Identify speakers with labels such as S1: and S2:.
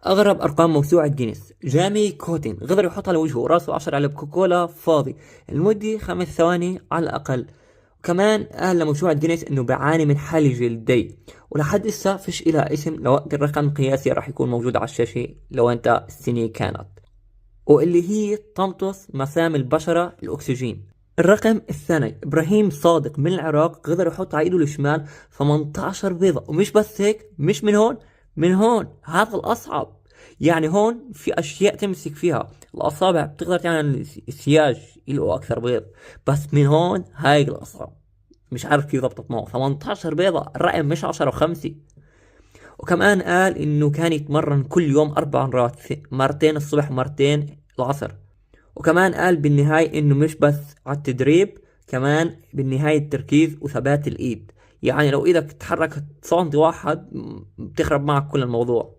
S1: أغرب أرقام موسوعة جينيس: جامي كوتين قدر يحط على وجهه وراسه 10 علب كوكولا فاضي لمدة 5 ثواني على الأقل. وكمان قال لموسوعة جينيس إنه بيعاني من حالة جلدي، ولحد هسه فيش إلها اسم لوقت الرقم القياسي راح يكون موجود على الشاشة لو أنت السنة كانت، واللي هي تمتص مسام البشرة الأكسجين. الرقم الثاني: إبراهيم صادق من العراق قدر يحط على إيده الشمال 18 بيضة. ومش بس هيك، مش من هون، من هون هذا الأصعب. يعني هون في أشياء تمسك فيها، الأصابع بتقدر تعمل سياج له أكثر بيض، بس من هون هاي الأصعب. مش عارف كيف ضبطت معه 18 بيضة، الرقم مش 10 و5. وكمان قال إنه كان يتمرن كل يوم 4 مرات، مرتين الصبح ومرتين العصر. وكمان قال بالنهاية انه مش بس على التدريب، كمان بالنهاية التركيز وثبات الايد. يعني لو ايدك تحركت سنتي واحد بتخرب معك كل الموضوع.